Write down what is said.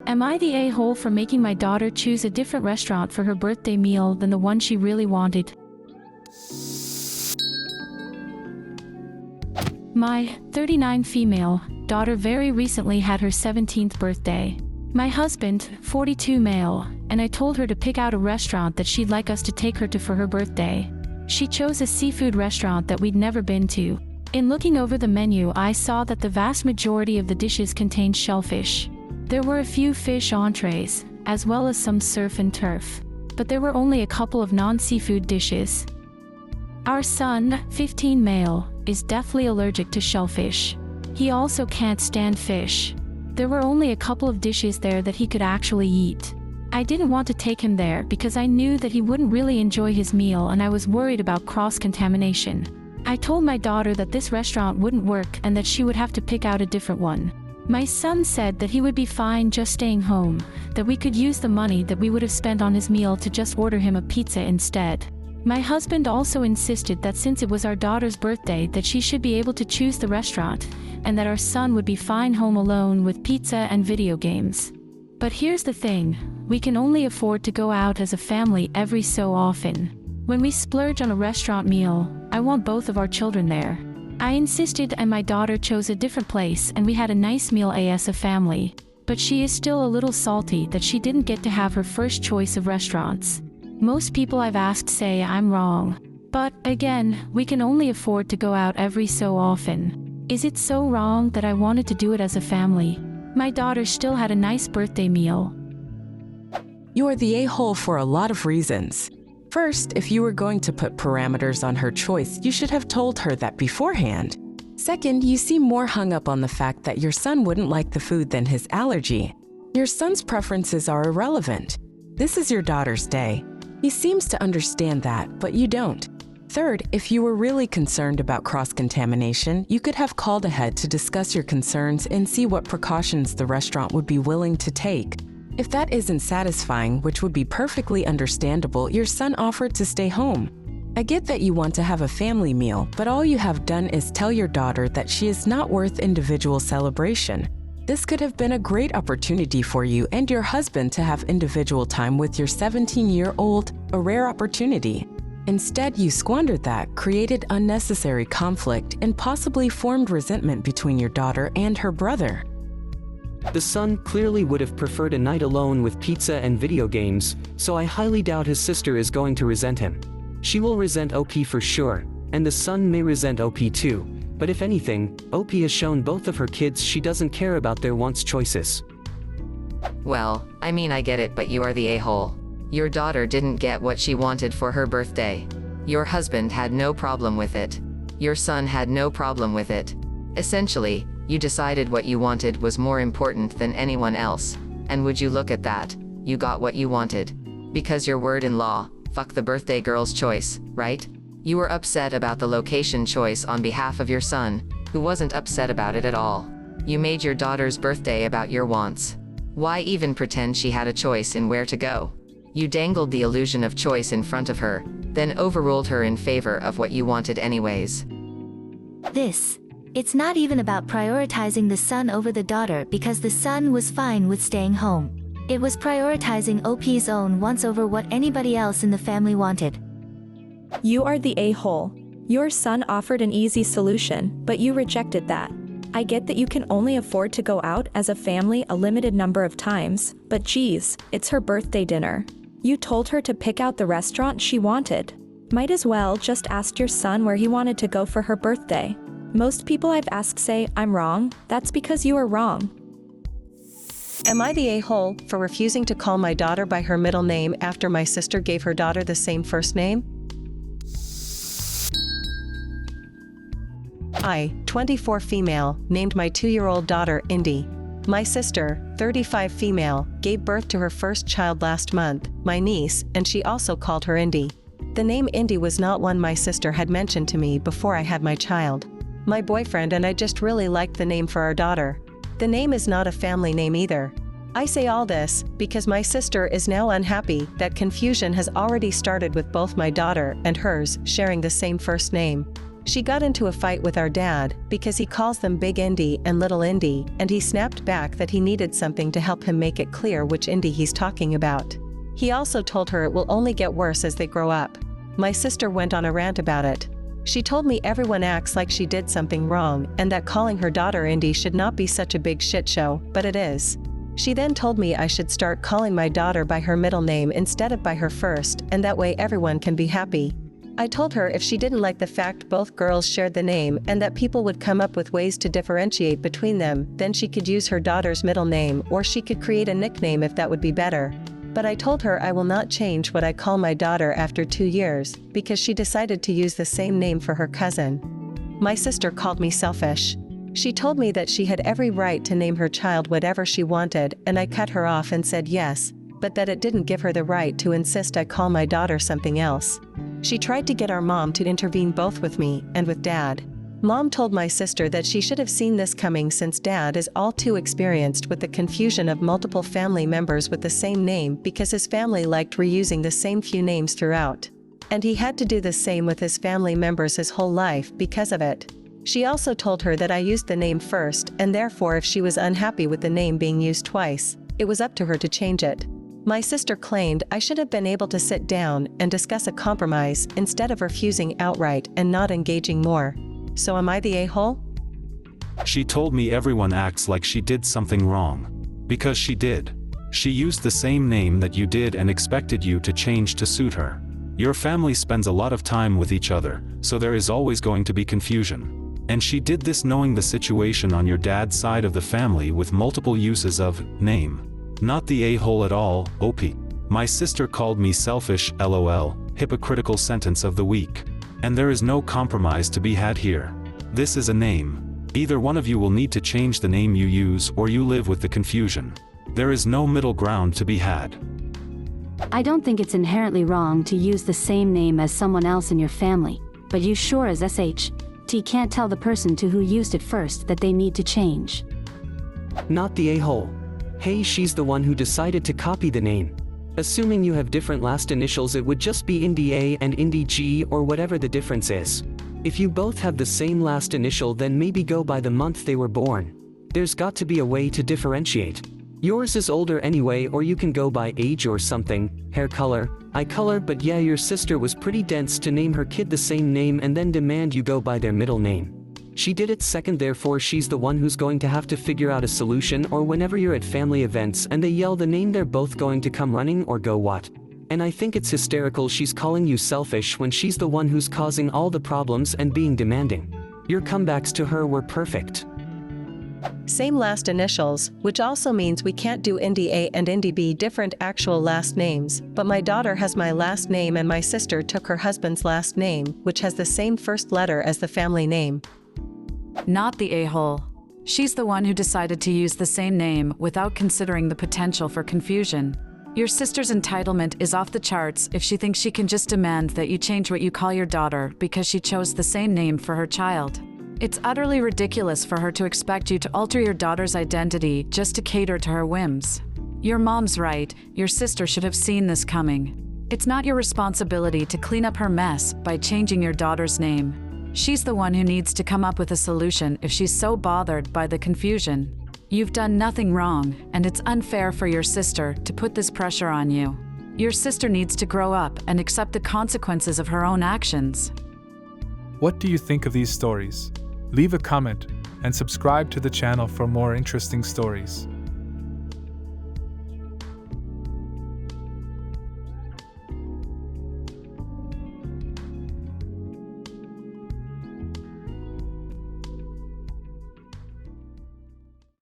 Am I the a-hole for making my daughter choose a different restaurant for her birthday meal than the one she really wanted? My 39 female daughter very recently had her 17th birthday. My husband, 42 male, and I told her to pick out a restaurant that she'd like us to take her to for her birthday. She chose a seafood restaurant that we'd never been to. In looking over the menu, I saw that the vast majority of the dishes contained shellfish. There were a few fish entrees, as well as some surf and turf. But there were only a couple of non-seafood dishes. Our son, 15 male, is deathly allergic to shellfish. He also can't stand fish. There were only a couple of dishes there that he could actually eat. I didn't want to take him there because I knew that he wouldn't really enjoy his meal and I was worried about cross-contamination. I told my daughter that this restaurant wouldn't work and that she would have to pick out a different one. My son said that he would be fine just staying home, that we could use the money that we would have spent on his meal to just order him a pizza instead. My husband also insisted that since it was our daughter's birthday that she should be able to choose the restaurant, and that our son would be fine home alone with pizza and video games. But here's the thing, we can only afford to go out as a family every so often. When we splurge on a restaurant meal, I want both of our children there. I insisted and my daughter chose a different place and we had a nice meal as a family. But she is still a little salty that she didn't get to have her first choice of restaurants. Most people I've asked say I'm wrong. But, again, we can only afford to go out every so often. Is it so wrong that I wanted to do it as a family? My daughter still had a nice birthday meal. You are the a-hole for a lot of reasons. First, if you were going to put parameters on her choice, you should have told her that beforehand. Second, you seem more hung up on the fact that your son wouldn't like the food than his allergy. Your son's preferences are irrelevant. This is your daughter's day. He seems to understand that, but you don't. Third, if you were really concerned about cross-contamination, you could have called ahead to discuss your concerns and see what precautions the restaurant would be willing to take. If that isn't satisfying, which would be perfectly understandable, your son offered to stay home. I get that you want to have a family meal, but all you have done is tell your daughter that she is not worth individual celebration. This could have been a great opportunity for you and your husband to have individual time with your 17-year-old, a rare opportunity. Instead, you squandered that, created unnecessary conflict, and possibly formed resentment between your daughter and her brother. The son clearly would have preferred a night alone with pizza and video games, so I highly doubt his sister is going to resent him. She will resent OP for sure, and the son may resent OP too. But if anything, OP has shown both of her kids she doesn't care about their wants choices. Well, I mean I get it, but you are the a-hole. Your daughter didn't get what she wanted for her birthday. Your husband had no problem with it. Your son had no problem with it. Essentially, you decided what you wanted was more important than anyone else. And would you look at that, you got what you wanted. Because your word-in-law, fuck the birthday girl's choice, right? You were upset about the location choice on behalf of your son, who wasn't upset about it at all. You made your daughter's birthday about your wants. Why even pretend she had a choice in where to go? You dangled the illusion of choice in front of her, then overruled her in favor of what you wanted anyways. It's not even about prioritizing the son over the daughter because the son was fine with staying home. It was prioritizing OP's own wants over what anybody else in the family wanted. You are the a-hole. Your son offered an easy solution, but you rejected that. I get that you can only afford to go out as a family a limited number of times, but geez, it's her birthday dinner. You told her to pick out the restaurant she wanted. Might as well just ask your son where he wanted to go for her birthday. Most people I've asked say I'm wrong. That's because you are wrong. Am I the a-hole for refusing to call my daughter by her middle name after my sister gave her daughter the same first name? I, 24 female, named my 2-year-old daughter Indy. My sister, 35 female, gave birth to her first child last month, my niece, and she also called her Indy. The name Indy was not one my sister had mentioned to me before I had my child. My boyfriend and I just really liked the name for our daughter. The name is not a family name either. I say all this because my sister is now unhappy that confusion has already started with both my daughter and hers sharing the same first name. She got into a fight with our dad because he calls them Big Indy and Little Indy, and he snapped back that he needed something to help him make it clear which Indy he's talking about. He also told her it will only get worse as they grow up. My sister went on a rant about it. She told me everyone acts like she did something wrong and that calling her daughter Indy should not be such a big shit show, but it is. She then told me I should start calling my daughter by her middle name instead of by her first, and that way everyone can be happy. I told her if she didn't like the fact both girls shared the name and that people would come up with ways to differentiate between them, then she could use her daughter's middle name or she could create a nickname if that would be better. But I told her I will not change what I call my daughter after 2 years, because she decided to use the same name for her cousin. My sister called me selfish. She told me that she had every right to name her child whatever she wanted, and I cut her off and said yes, but that it didn't give her the right to insist I call my daughter something else. She tried to get our mom to intervene both with me and with dad. Mom told my sister that she should have seen this coming since dad is all too experienced with the confusion of multiple family members with the same name because his family liked reusing the same few names throughout. And he had to do the same with his family members his whole life because of it. She also told her that I used the name first, and therefore if she was unhappy with the name being used twice, it was up to her to change it. My sister claimed I should have been able to sit down and discuss a compromise instead of refusing outright and not engaging more. So am I the a-hole? She told me everyone acts like she did something wrong. Because she did. She used the same name that you did and expected you to change to suit her. Your family spends a lot of time with each other, so there is always going to be confusion. And she did this knowing the situation on your dad's side of the family with multiple uses of name. Not the a-hole at all, OP. My sister called me selfish, LOL, hypocritical sentence of the week. And there is no compromise to be had here. This is a name. Either one of you will need to change the name you use or you live with the confusion. There is no middle ground to be had. I don't think it's inherently wrong to use the same name as someone else in your family, but you sure as SHT can't tell the person to who used it first that they need to change. Not the a-hole. Hey, she's the one who decided to copy the name. Assuming you have different last initials, it would just be Indy A and Indy G or whatever the difference is. If you both have the same last initial, then maybe go by the month they were born. There's got to be a way to differentiate. Yours is older anyway, or you can go by age or something, hair color, eye color, but yeah, your sister was pretty dense to name her kid the same name and then demand you go by their middle name. She did it second, therefore she's the one who's going to have to figure out a solution, or whenever you're at family events and they yell the name, they're both going to come running or go what? And I think it's hysterical she's calling you selfish when she's the one who's causing all the problems and being demanding. Your comebacks to her were perfect. Same last initials, which also means we can't do Indy A and Indy B different actual last names, but my daughter has my last name and my sister took her husband's last name, which has the same first letter as the family name. Not the a-hole. She's the one who decided to use the same name without considering the potential for confusion. Your sister's entitlement is off the charts if she thinks she can just demand that you change what you call your daughter because she chose the same name for her child. It's utterly ridiculous for her to expect you to alter your daughter's identity just to cater to her whims. Your mom's right, your sister should have seen this coming. It's not your responsibility to clean up her mess by changing your daughter's name. She's the one who needs to come up with a solution if she's so bothered by the confusion. You've done nothing wrong, and it's unfair for your sister to put this pressure on you. Your sister needs to grow up and accept the consequences of her own actions. What do you think of these stories? Leave a comment and subscribe to the channel for more interesting stories.